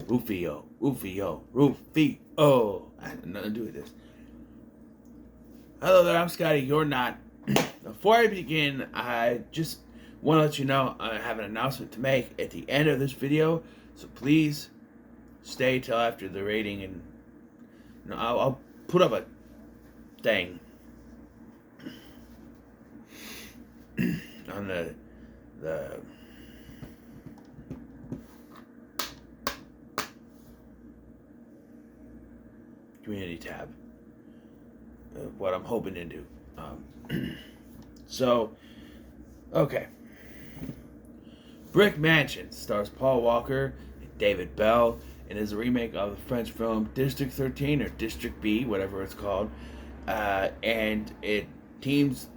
Rufio. I have nothing to do with this. Hello there, I'm Scotty. You're not. Before I begin, I just want to let you know I have an announcement to make at the end of this video. So please stay till after the rating, and I'll put up a thing on the community tab. What I'm hoping to do. So, okay. Brick Mansion stars Paul Walker and David Bell and is a remake of the French film District 13 or District B, whatever it's called. And it teams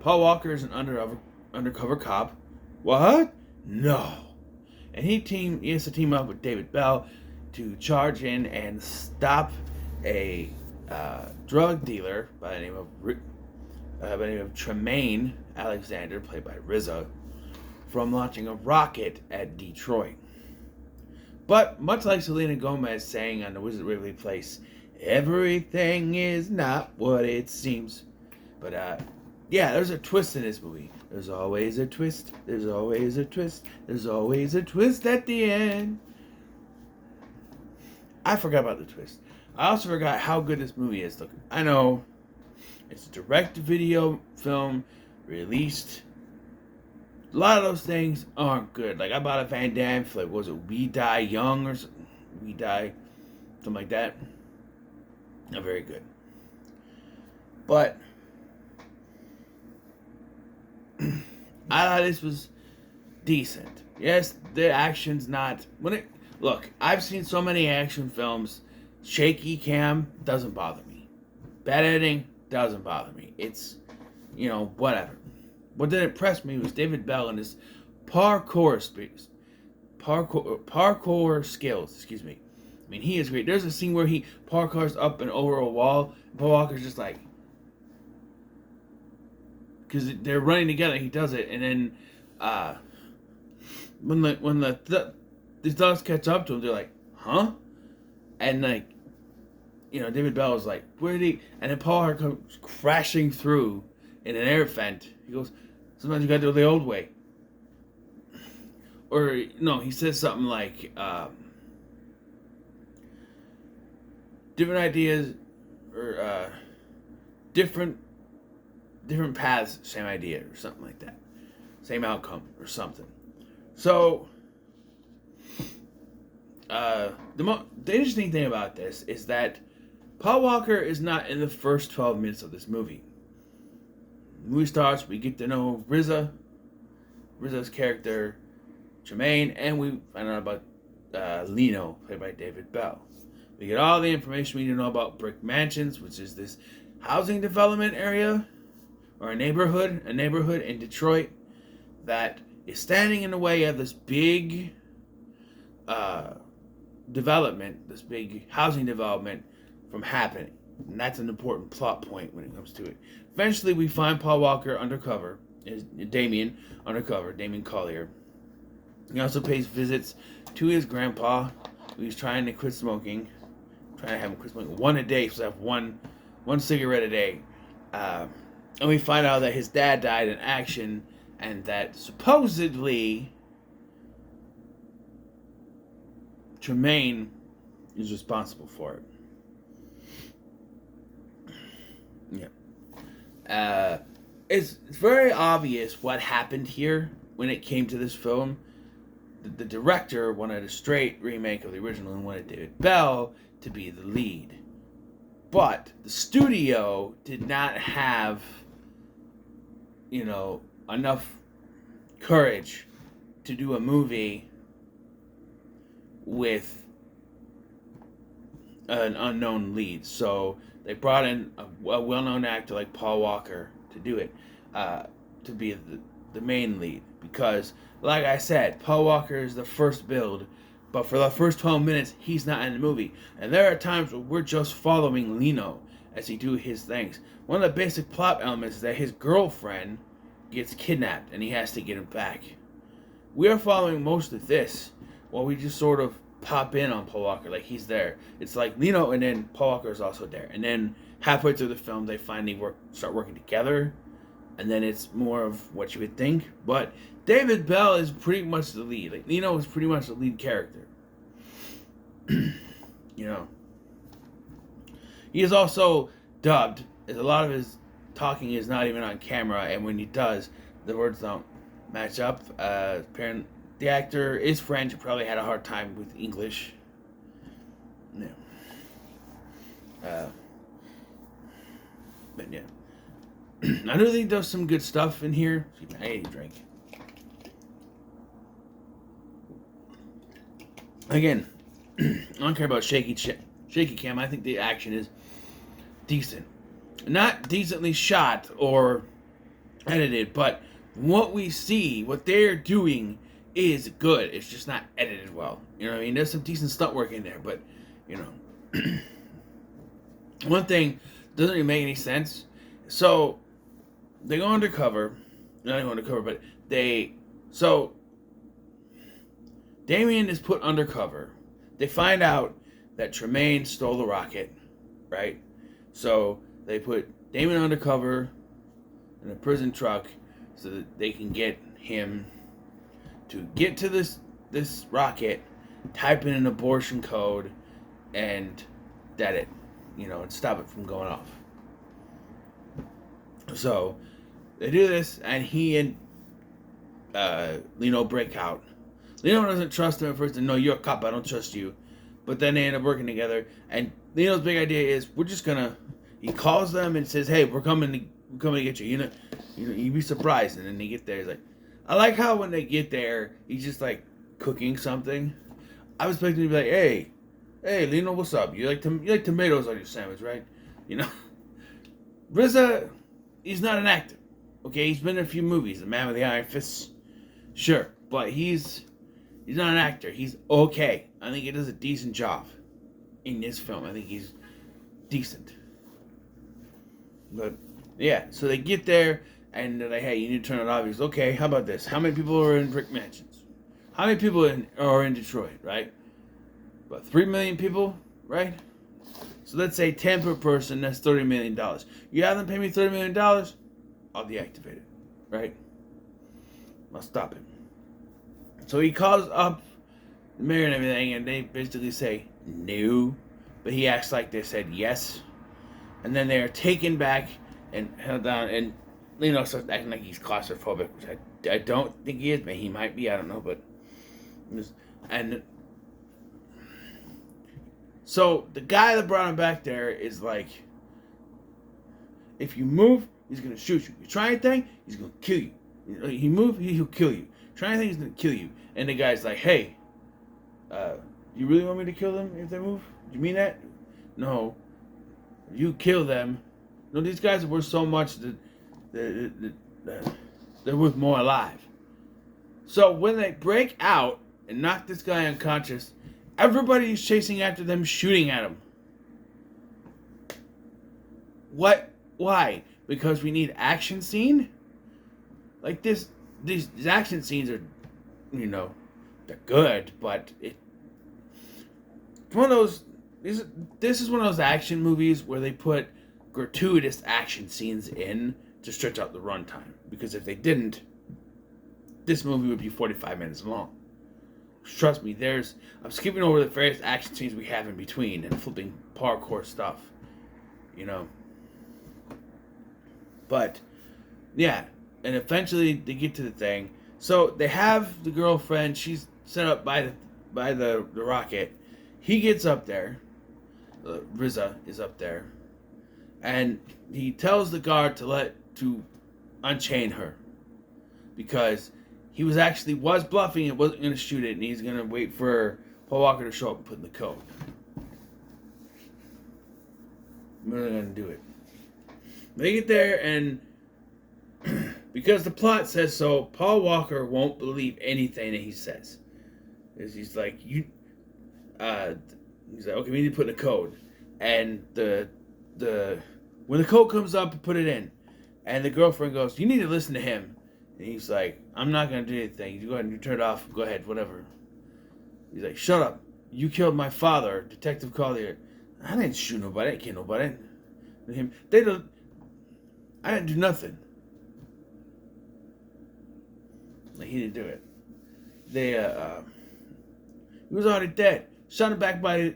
Paul Walker is an undercover cop. What? No. And he has to team up with David Bell to charge in and stop a drug dealer by the name of Tremaine Alexander, played by RZA, from launching a rocket at Detroit. But much like Selena Gomez saying on the Wizard Waverly Place, everything is not what it seems. But yeah, there's a twist in this movie. There's always a twist. There's always a twist. There's always a twist at the end. I forgot about the twist. I also forgot how good this movie is. Look, I know it's a direct-to-video film released. A lot of those things aren't good. Like, I bought a Van Damme for, like, was it We Die Young or something? We Die, something like that. Not very good. But I thought this was decent. Yes, the action's not... Look, I've seen so many action films. Shaky cam doesn't bother me. Bad editing doesn't bother me. It's, whatever. What did impress me was David Bell and his parkour skills. Excuse me. I mean, he is great. There's a scene where he parkours up and over a wall. Paul Walker's just like, because they're running together. He does it, and then when these dogs catch up to him, they're like, huh? And like, David Bell was like, where did he? And then Paul Walker comes crashing through in an air vent. He goes, sometimes you gotta do it the old way. Or, no, he says something like, different ideas, or different paths, same idea, or something like that. Same outcome, or something. So, the interesting thing about this is that Paul Walker is not in the first 12 minutes of this movie. The movie starts, we get to know RZA's character, Tremaine, and we find out about Lino, played by David Bell. We get all the information we need to know about Brick Mansions, which is this housing development area, or a neighborhood in Detroit that is standing in the way of this big development, this big housing development from happening. And that's an important plot point when it comes to it. Eventually, we find Paul Walker undercover, Damien Collier. He also pays visits to his grandpa, who's trying to quit smoking. Trying to have him quit smoking one a day, so I have one cigarette a day. And we find out that his dad died in action, and that supposedly Tremaine is responsible for it. Yeah. It's very obvious what happened here when it came to this film. The director wanted a straight remake of the original and wanted David Bell to be the lead. But the studio did not have, enough courage to do a movie with an unknown lead. So they brought in a well-known actor like Paul Walker to do it, to be the main lead. Because, like I said, Paul Walker is the first build, but for the first 12 minutes, he's not in the movie. And there are times where we're just following Lino as he do his things. One of the basic plot elements is that his girlfriend gets kidnapped, and he has to get him back. We are following most of this, while we just sort of pop in on Paul Walker, like he's there. It's like Lino, and then Paul Walker is also there, and then halfway through the film they finally start working together, and then it's more of what you would think. But David Bell is pretty much the lead. Like Lino is pretty much the lead character. You know, he is also dubbed. As a lot of his talking is not even on camera, and when he does, the words don't match up. Apparently, the actor is French. Probably had a hard time with English. Yeah. But yeah, I do think there's some good stuff in here. I need a drink. Again, I don't care about shaky cam. I think the action is decent. Not decently shot or edited, but what we see, what they're doing is good. It's just not edited well. You know what I mean? There's some decent stunt work in there, but, you know. One thing doesn't really make any sense. So, they go undercover. Not go undercover, but so, Damien is put undercover. They find out that Tremaine stole the rocket, right? So, they put Damien undercover in a prison truck so that they can get him to get to this rocket, type in an abortion code, and that it, you know, and stop it from going off. So they do this, and he and Lino break out. Lino doesn't trust him at first, and no, you're a cop, I don't trust you. But then they end up working together, and Lino's big idea is we're just gonna. He calls them and says, "Hey, we're coming to get you." You know, you'd be surprised. And then they get there. He's like, I like how when they get there, he's just like cooking something. I was expecting to be like, "Hey, Lino, what's up? You like tomatoes on your sandwich, right?" You know, RZA, he's not an actor. Okay, he's been in a few movies. The Man with the Iron Fist, sure, but he's not an actor. He's okay. I think he does a decent job in this film. I think he's decent. But yeah, so they get there and they're like, "Hey, you need to turn it off." He's okay. How about this? How many people are in Brick Mansions? How many people are in Detroit? Right? About 3 million people, right? So let's say 10 per person. That's $30 million. You have them pay me $30 million. I'll deactivate it, right? I'll stop it. So he calls up the mayor and everything, and they basically say no, but he acts like they said yes. And then they are taken back and held down, and Lino starts acting like he's claustrophobic, which I don't think he is, but he might be, I don't know, but... And... So, the guy that brought him back there is like, if you move, he's going to shoot you. You try anything, he's going to kill you. You move, he'll kill you. Try anything, he's going to kill you. And the guy's like, "Hey, you really want me to kill them if they move? Do you mean that?" "No. You kill them." "No, these guys are worth so much that they're worth more alive." So when they break out and knock this guy unconscious, everybody's chasing after them, shooting at him. What? Why? Because we need action scene? Like this, these action scenes are, you know, they're good, but it's one of those. This is one of those action movies where they put gratuitous action scenes in to stretch out the runtime. Because if they didn't, this movie would be 45 minutes long. Trust me, I'm skipping over the various action scenes we have in between and flipping parkour stuff, you know. But, yeah, and eventually they get to the thing. So they have the girlfriend, she's set up by the rocket. He gets up there. RZA is up there, and he tells the guard to unchain her because he was bluffing and wasn't going to shoot it, and he's going to wait for Paul Walker to show up and put in the code. We're going to do it. They get there, and because the plot says so, Paul Walker won't believe anything that he says. He's like, he's like, "Okay, we need to put in a code." And when the code comes up, put it in. And the girlfriend goes, "You need to listen to him." And he's like, "I'm not going to do anything. You go ahead and you turn it off. Go ahead, whatever." He's like, "Shut up." You killed my father, Detective Collier. I didn't shoot nobody. I didn't kill nobody. Him, they don't. I didn't do nothing. Like, he didn't do it. They he was already dead. Shot him back by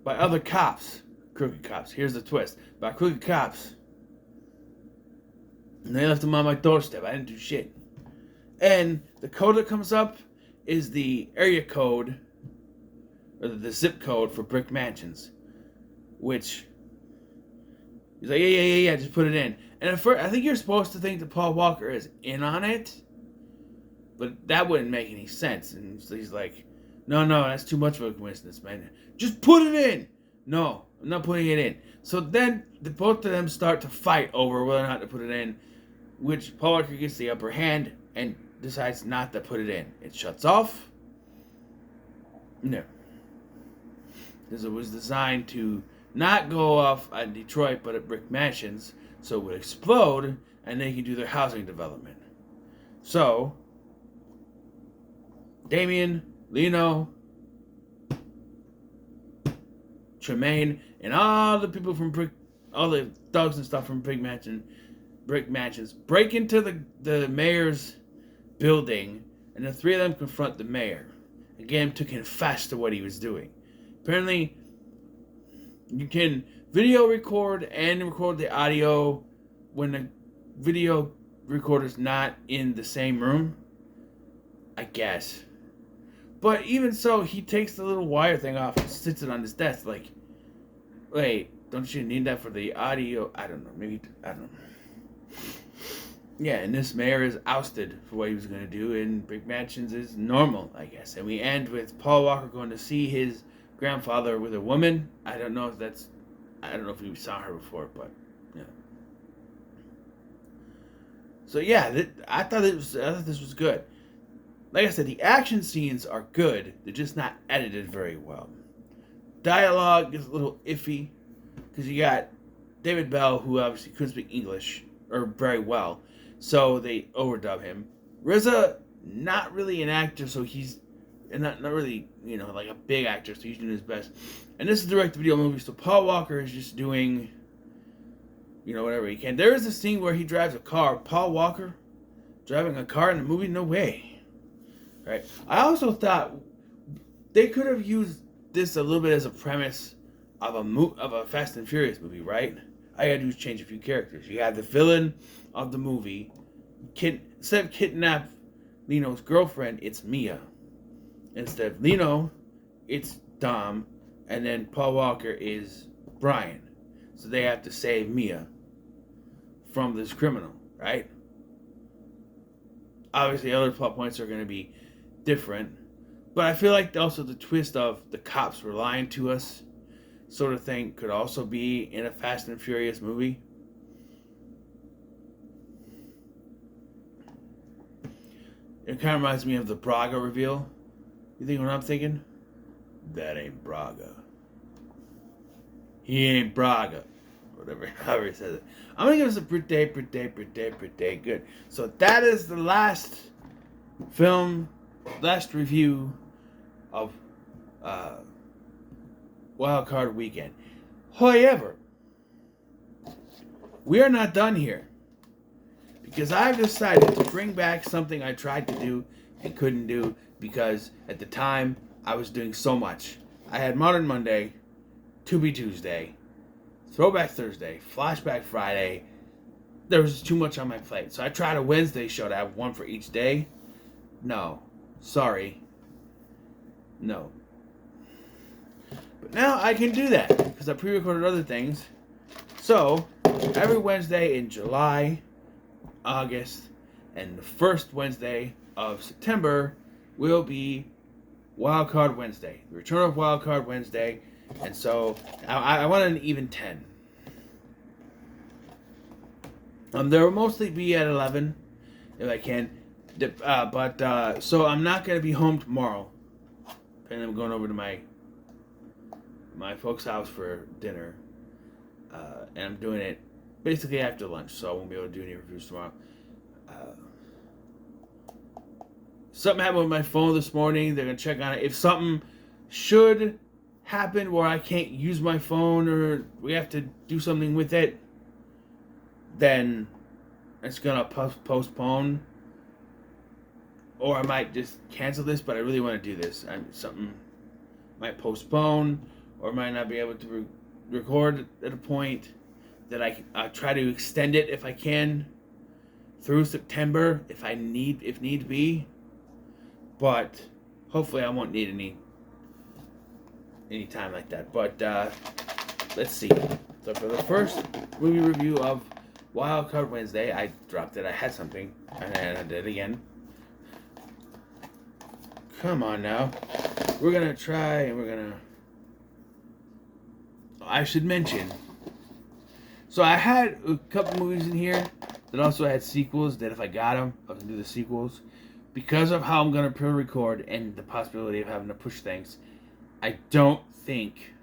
other cops, crooked cops. Here's the twist: by crooked cops, and they left him on my doorstep. I didn't do shit. And the code that comes up is the area code, or the zip code for Brick Mansions, which he's like, yeah, just put it in. And at first, I think you're supposed to think that Paul Walker is in on it, but that wouldn't make any sense. And so he's like, no, that's too much of a coincidence, man. Just put it in. No, I'm not putting it in. So then both of them start to fight over whether or not to put it in, which Paul Walker gets the upper hand and decides not to put it in. It shuts off. No. Because it was designed to not go off at Detroit, but at Brick Mansions, so it would explode, and they can do their housing development. So, Damien, Leno, Tremaine, and all the people from all the thugs and stuff from Brick Mansions, break into the mayor's building, and the three of them confront the mayor. Again, took him fast to what he was doing. Apparently, you can video record and record the audio when the video recorder's not in the same room, I guess. But even so, he takes the little wire thing off and sits it on his desk. Like, wait, don't you need that for the audio? I don't know. Maybe, I don't know. Yeah, and this mayor is ousted for what he was going to do, and Brick Mansions is normal, I guess. And we end with Paul Walker going to see his grandfather with a woman. I don't know if we saw her before, but yeah. So yeah, I thought this was good. Like I said, the action scenes are good. They're just not edited very well. Dialogue is a little iffy because you got David Bell, who obviously couldn't speak English or very well, so they overdub him. RZA, not really an actor, so he's not really, like a big actor, so he's doing his best. And this is a direct-to-video movie, so Paul Walker is just doing, whatever he can. There is a scene where he drives a car. Paul Walker driving a car in the movie? No way. Right? I also thought they could have used this a little bit as a premise of a Fast and Furious movie, right? All you gotta do is change a few characters. You have the villain of the movie. Instead of kidnap Leno's girlfriend, it's Mia. Instead of Leno, it's Dom. And then Paul Walker is Brian. So they have to save Mia from this criminal, right? Obviously, other plot points are going to be different. But I feel like also the twist of the cops were lying to us sort of thing could also be in a Fast and Furious movie. It kind of reminds me of the Braga reveal. You think what I'm thinking? That ain't Braga. He ain't Braga. Whatever, however he says it. I'm going to give us a pretty good. So that is the last review of Wild Card Weekend. However, we are not done here. Because I've decided to bring back something I tried to do and couldn't do because at the time I was doing so much. I had Modern Monday, To Be Tuesday, Throwback Thursday, Flashback Friday. There was too much on my plate. So I tried a Wednesday show to have one for each day. No. Sorry. No. But now I can do that because I pre-recorded other things. So, every Wednesday in July, August, and the first Wednesday of September will be Wildcard Wednesday. The return of Wildcard Wednesday. And so, I want an even 10. There will mostly be at 11, if I can. So I'm not going to be home tomorrow. And I'm going over to my folks' house for dinner. And I'm doing it basically after lunch, so I won't be able to do any reviews tomorrow. something happened with my phone this morning. They're gonna check on it. If something should happen where I can't use my phone or we have to do something with it, then it's gonna postpone. Or I might just cancel this, but I really want to do this. Something might postpone, or might not be able to record at a point that I try to extend it if I can through September if need be. But hopefully I won't need any time like that. But let's see. So for the first movie review of Wild Card Wednesday, I dropped it. I had something, and I did it again. Come on now. We're gonna try, and I should mention. So I had a couple movies in here that also had sequels. That if I got them, I can do the sequels. Because of how I'm gonna pre-record and the possibility of having to push things, I don't think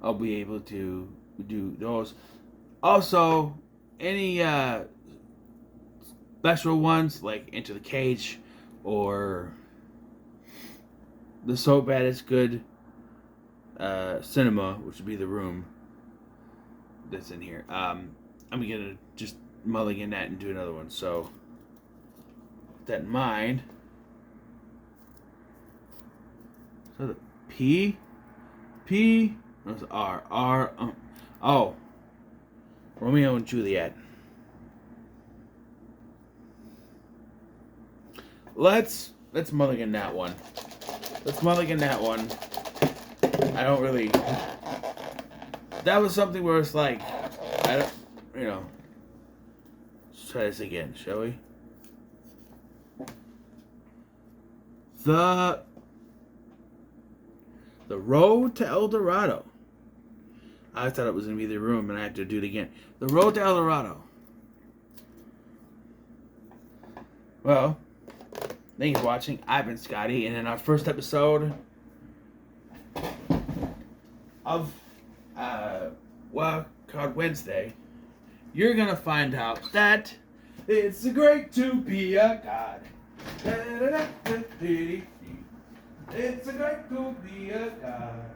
I'll be able to do those. Also, any special ones like Enter the Cage or the So Bad It's Good cinema, which would be The Room, that's in here. I'm gonna just mulligan that and do another one. So with that in mind, so the P, that's R, oh, Romeo and Juliet. Let's mulligan that one. Let's mulligan that one. I don't really. That was something where it's like, I don't, Let's try this again, shall we? The Road to El Dorado. I thought it was gonna be The Room, and I have to do it again. The Road to El Dorado. Well, thank you for watching. I've been Scotty, and in our first episode of Wild Card Wednesday, you're gonna find out that it's great to be a god. It's great to be a god.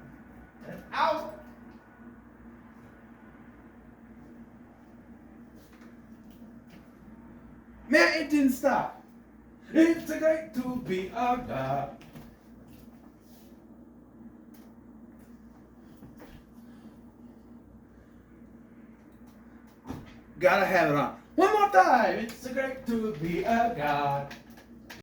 Ow! Man, it didn't stop. It's great to be a god. Gotta have it on. One more time. It's great to be a god.